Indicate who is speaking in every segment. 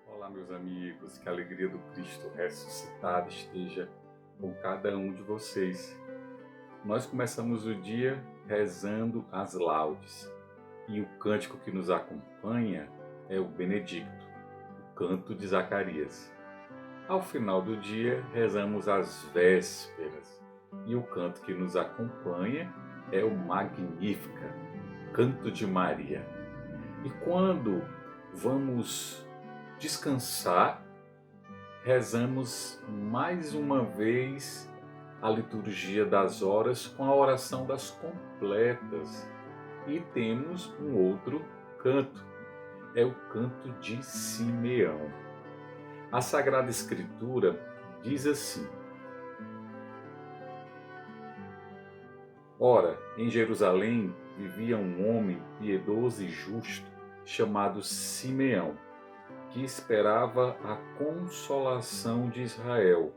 Speaker 1: Olá, meus amigos, que a alegria do Cristo ressuscitado esteja com cada um de vocês. Nós começamos o dia rezando as laudes e o cântico que nos acompanha é o Benedicto, o canto de Zacarias. Ao final do dia, rezamos as vésperas e o canto que nos acompanha é o Magnífica, canto de Maria. E quando vamos descansar, rezamos mais uma vez a liturgia das horas com a oração das completas e temos um outro canto, é o canto de Simeão. A Sagrada Escritura diz assim: Ora, em Jerusalém vivia um homem piedoso e justo chamado Simeão, que esperava a consolação de Israel.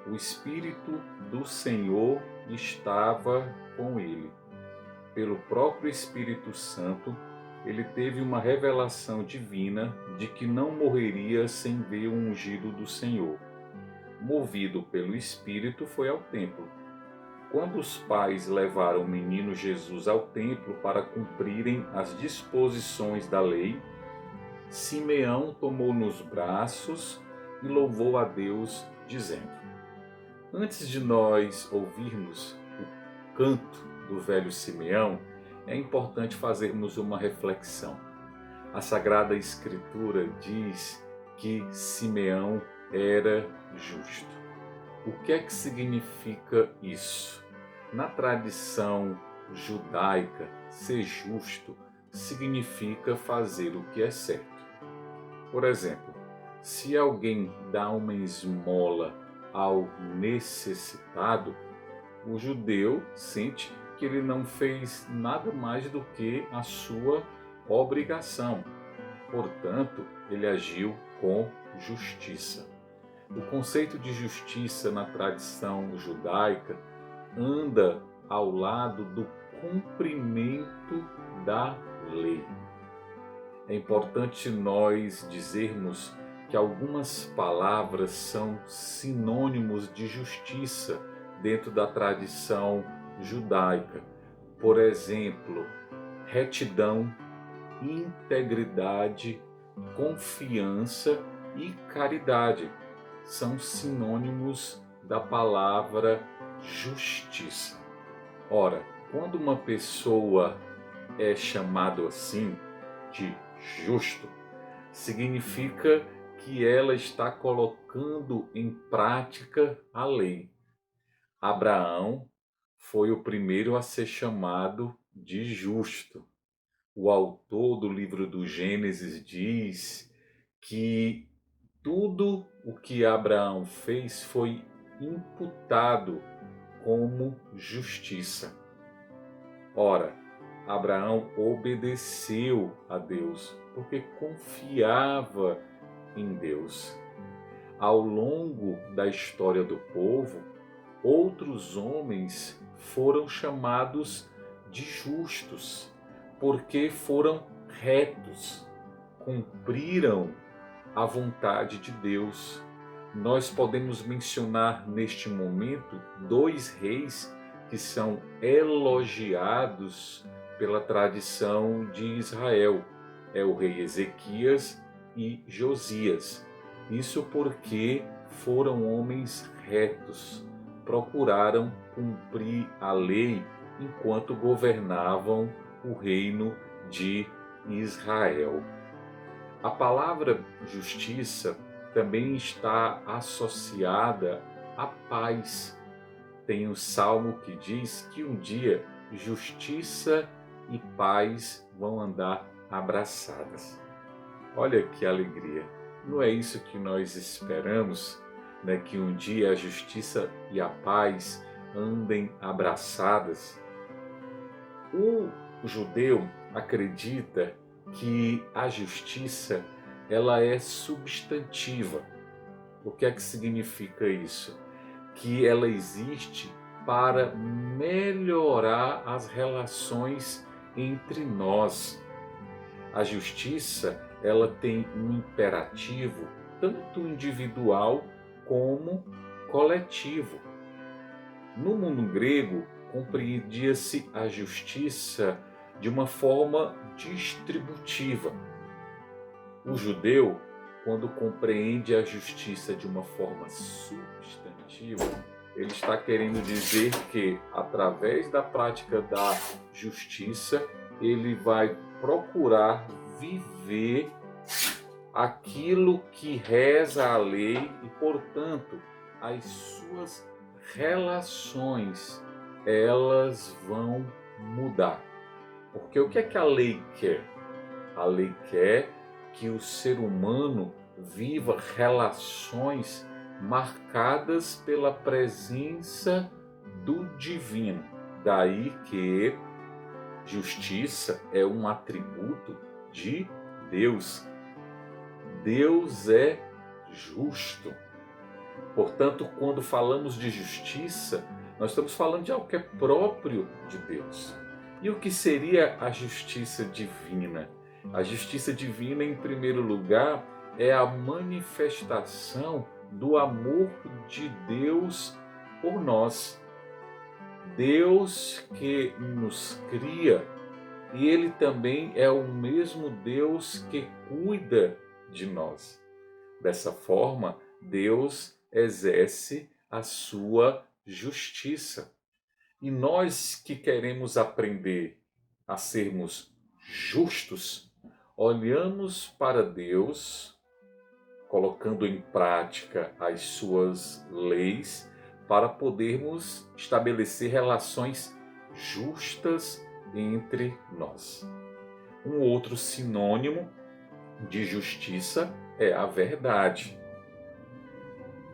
Speaker 1: O Espírito do Senhor estava com ele. Pelo próprio Espírito Santo, ele teve uma revelação divina de que não morreria sem ver o ungido do Senhor. Movido pelo Espírito, foi ao templo. Quando os pais levaram o menino Jesus ao templo para cumprirem as disposições da lei, Simeão tomou nos braços e louvou a Deus, dizendo: Antes de nós ouvirmos o canto do velho Simeão, é importante fazermos uma reflexão. A Sagrada Escritura diz que Simeão era justo. O que é que significa isso? Na tradição judaica, ser justo significa fazer o que é certo. Por exemplo, se alguém dá uma esmola ao necessitado, o judeu sente que ele não fez nada mais do que a sua obrigação. Portanto, ele agiu com justiça. O conceito de justiça na tradição judaica anda ao lado do cumprimento da lei. É importante nós dizermos que algumas palavras são sinônimos de justiça dentro da tradição judaica. Por exemplo, retidão, integridade, confiança e caridade são sinônimos da palavra justiça. Ora, quando uma pessoa é chamada assim de justo, significa que ela está colocando em prática a lei. Abraão foi o primeiro a ser chamado de justo. O autor do livro do Gênesis diz que tudo o que Abraão fez foi imputado como justiça. Ora, Abraão obedeceu a Deus porque confiava em Deus. Ao longo da história do povo, outros homens foram chamados de justos porque foram retos, cumpriram a vontade de Deus. Nós podemos mencionar neste momento dois reis que são elogiados pela tradição de Israel. É o rei Ezequias e Josias. Isso porque foram homens retos, procuraram cumprir a lei enquanto governavam o reino de Israel. A palavra justiça também está associada à paz. Tem um salmo que diz que um dia justiça e paz vão andar abraçadas. Olha que alegria! Não é isso que nós esperamos, né? Que um dia a justiça e a paz andem abraçadas? O judeu acredita que a justiça ela é substantiva. O que é que significa isso? Que ela existe para melhorar as relações entre nós. A justiça, ela tem um imperativo tanto individual como coletivo. No mundo grego, compreendia-se a justiça de uma forma distributiva. O judeu, quando compreende a justiça de uma forma substantiva, ele está querendo dizer que, através da prática da justiça, ele vai procurar viver aquilo que reza a lei e, portanto, as suas relações, elas vão mudar. Porque o que é que a lei quer? A lei quer que o ser humano viva relações marcadas pela presença do divino. Daí que justiça é um atributo de Deus. Deus é justo. Portanto, quando falamos de justiça, nós estamos falando de algo que é próprio de Deus. E o que seria a justiça divina? A justiça divina, em primeiro lugar, é a manifestação do amor de Deus por nós. Deus que nos cria, e Ele também é o mesmo Deus que cuida de nós. Dessa forma, Deus exerce a sua justiça. E nós que queremos aprender a sermos justos, olhamos para Deus, colocando em prática as suas leis, para podermos estabelecer relações justas entre nós. Um outro sinônimo de justiça é a verdade.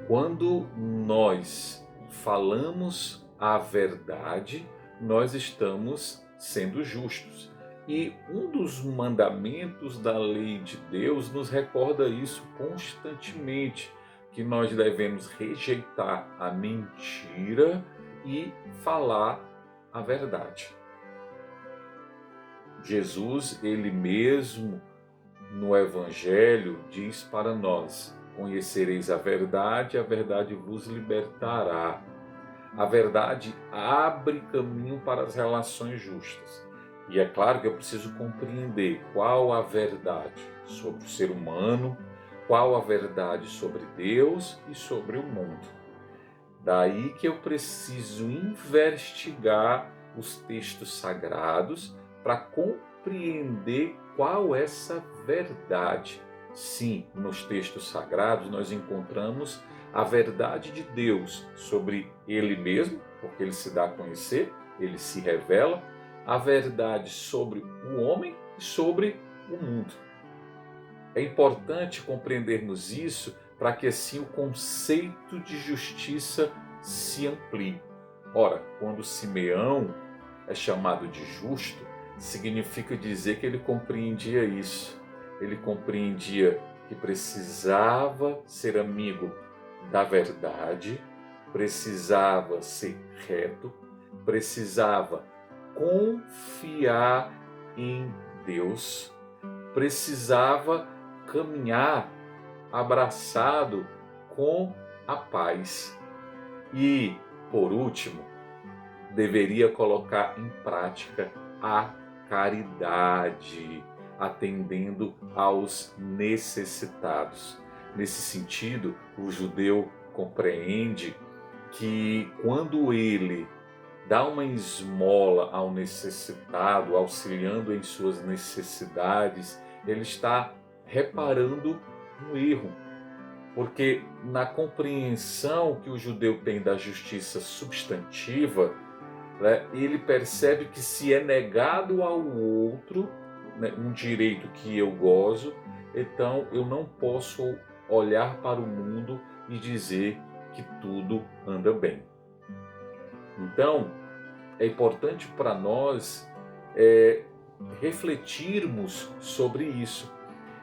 Speaker 1: Quando nós falamos a verdade, nós estamos sendo justos. E um dos mandamentos da lei de Deus nos recorda isso constantemente, que nós devemos rejeitar a mentira e falar a verdade. Jesus, ele mesmo, no Evangelho, diz para nós: conhecereis a verdade vos libertará. A verdade abre caminho para as relações justas. E é claro que eu preciso compreender qual a verdade sobre o ser humano, qual a verdade sobre Deus e sobre o mundo. Daí que eu preciso investigar os textos sagrados para compreender qual é essa verdade. Sim, nos textos sagrados nós encontramos a verdade de Deus sobre Ele mesmo, porque Ele se dá a conhecer, Ele se revela, a verdade sobre o homem e sobre o mundo. É importante compreendermos isso para que assim o conceito de justiça se amplie. Ora, quando Simeão é chamado de justo, significa dizer que ele compreendia isso. Ele compreendia que precisava ser amigo da verdade, precisava ser reto, precisava confiar em Deus, precisava caminhar abraçado com a paz. E, por último, deveria colocar em prática a caridade, atendendo aos necessitados. Nesse sentido, o judeu compreende que quando ele dá uma esmola ao necessitado, auxiliando em suas necessidades, ele está reparando um erro. Porque na compreensão que o judeu tem da justiça substantiva, ele percebe que se é negado ao outro, um direito que eu gozo, então eu não posso olhar para o mundo e dizer que tudo anda bem. Então, é importante para nós refletirmos sobre isso.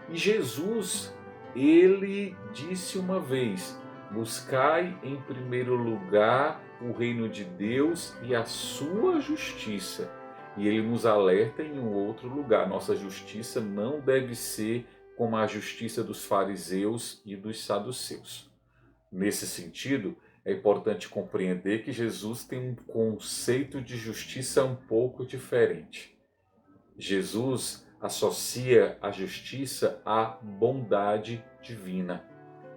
Speaker 1: E Jesus, ele disse uma vez: buscai em primeiro lugar o reino de Deus e a sua justiça. E ele nos alerta em um outro lugar: nossa justiça não deve ser como a justiça dos fariseus e dos saduceus. Nesse sentido, é importante compreender que Jesus tem um conceito de justiça um pouco diferente. Jesus associa a justiça à bondade divina,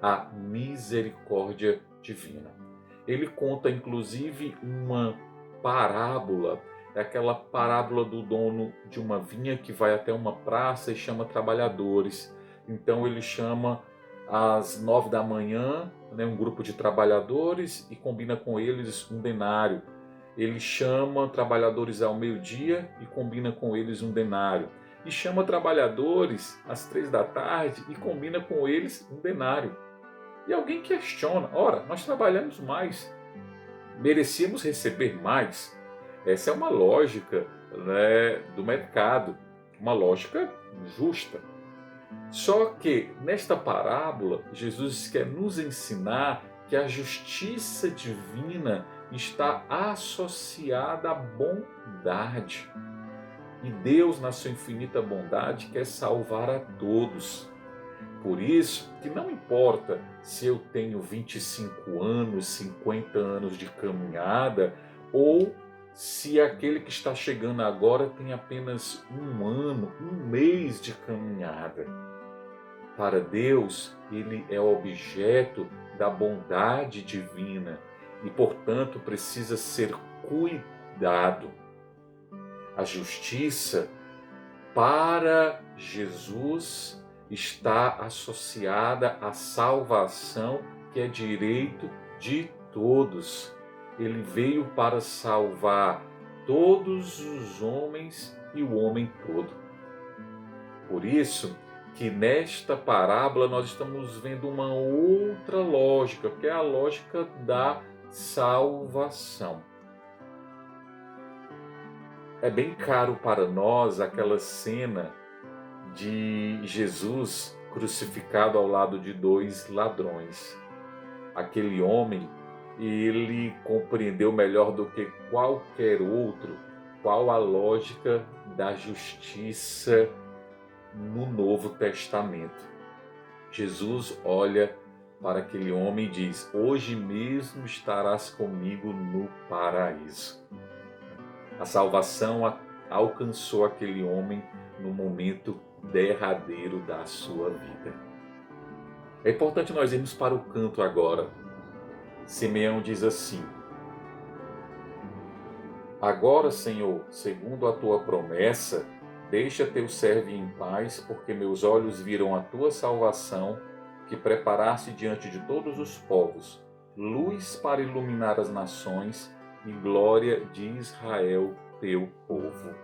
Speaker 1: à misericórdia divina. Ele conta inclusive uma parábola, é aquela parábola do dono de uma vinha que vai até uma praça e chama trabalhadores. Então ele chama às 9 da manhã, um grupo de trabalhadores e combina com eles um denário. Ele chama trabalhadores ao meio-dia e combina com eles um denário. E chama trabalhadores às 3 da tarde e combina com eles um denário. E alguém questiona: ora, nós trabalhamos mais, merecíamos receber mais. Essa é uma lógica, do mercado, uma lógica justa. Só que nesta parábola, Jesus quer nos ensinar que a justiça divina está associada à bondade. E Deus, na sua infinita bondade, quer salvar a todos. Por isso que não importa se eu tenho 25 anos, 50 anos de caminhada, ou se aquele que está chegando agora tem apenas um ano, um mês de caminhada. Para Deus, ele é objeto da bondade divina e, portanto, precisa ser cuidado. A justiça para Jesus está associada à salvação, que é direito de todos. Ele veio para salvar todos os homens e o homem todo. Por isso que nesta parábola nós estamos vendo uma outra lógica, que é a lógica da salvação. É bem caro para nós aquela cena de Jesus crucificado ao lado de 2 ladrões. Aquele homem, ele compreendeu melhor do que qualquer outro qual a lógica da justiça no Novo Testamento. Jesus olha para aquele homem e diz: hoje mesmo estarás comigo no paraíso. A salvação alcançou aquele homem no momento derradeiro da sua vida. É importante nós irmos para o canto agora. Simeão diz assim: agora, Senhor, segundo a tua promessa, deixa teu servo em paz, porque meus olhos viram a tua salvação, que preparaste diante de todos os povos, luz para iluminar as nações e glória de Israel, teu povo.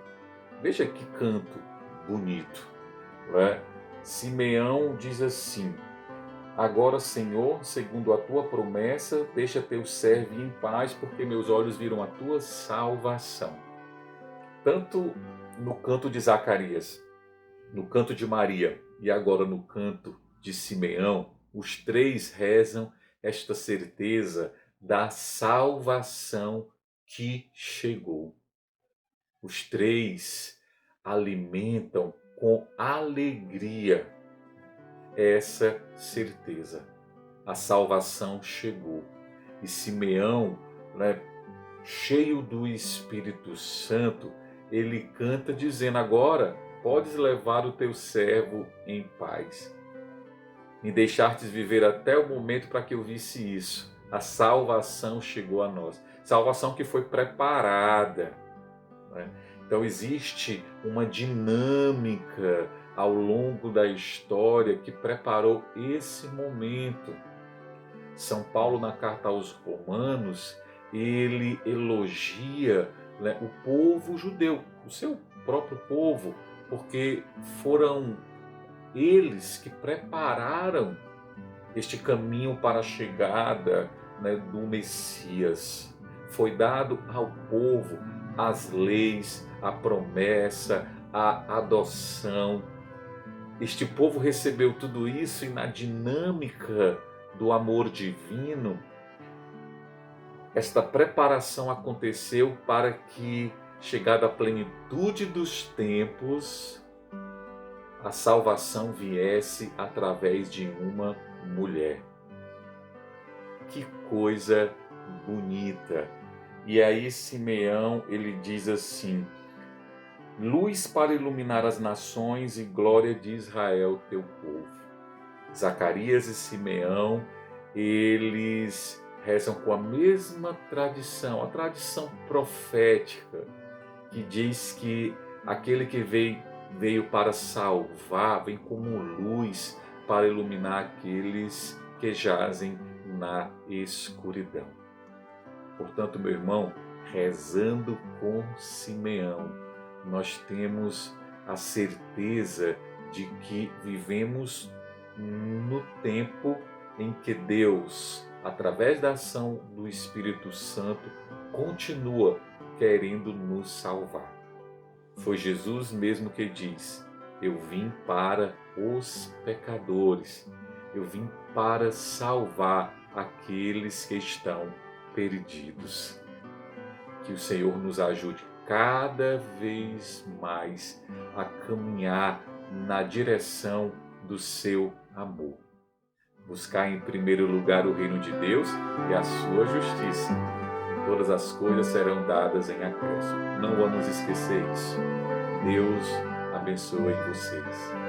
Speaker 1: Veja que canto bonito, não é? Simeão diz assim: agora, Senhor, segundo a tua promessa, deixa teu servo em paz, porque meus olhos viram a tua salvação. Tanto no canto de Zacarias, no canto de Maria e agora no canto de Simeão, os 3 rezam esta certeza da salvação que chegou. Os 3 alimentam com alegria essa certeza. A salvação chegou. E Simeão, cheio do Espírito Santo, ele canta dizendo: agora podes levar o teu servo em paz. Me deixastes viver até o momento para que eu visse isso. A salvação chegou a nós. Salvação que foi preparada. Então existe uma dinâmica ao longo da história que preparou esse momento. São Paulo, na carta aos Romanos, ele elogia o povo judeu, o seu próprio povo, porque foram eles que prepararam este caminho para a chegada do Messias. Foi dado ao povo as leis, a promessa, a adoção. este povo recebeu tudo isso e na dinâmica do amor divino, esta preparação aconteceu para que, chegada a plenitude dos tempos, a salvação viesse através de uma mulher. Que coisa bonita! E aí Simeão, ele diz assim: luz para iluminar as nações e glória de Israel, teu povo. Zacarias e Simeão, eles rezam com a mesma tradição, a tradição profética, que diz que aquele que veio para salvar, vem como luz para iluminar aqueles que jazem na escuridão. Portanto, meu irmão, rezando com Simeão, nós temos a certeza de que vivemos no tempo em que Deus, através da ação do Espírito Santo, continua querendo nos salvar. Foi Jesus mesmo que diz: eu vim para os pecadores, eu vim para salvar aqueles que estão perdidos. Que o Senhor nos ajude cada vez mais a caminhar na direção do seu amor. Buscar em primeiro lugar o reino de Deus e a sua justiça. Todas as coisas serão dadas em acréscimo. Não vamos esquecer isso. Deus abençoe vocês.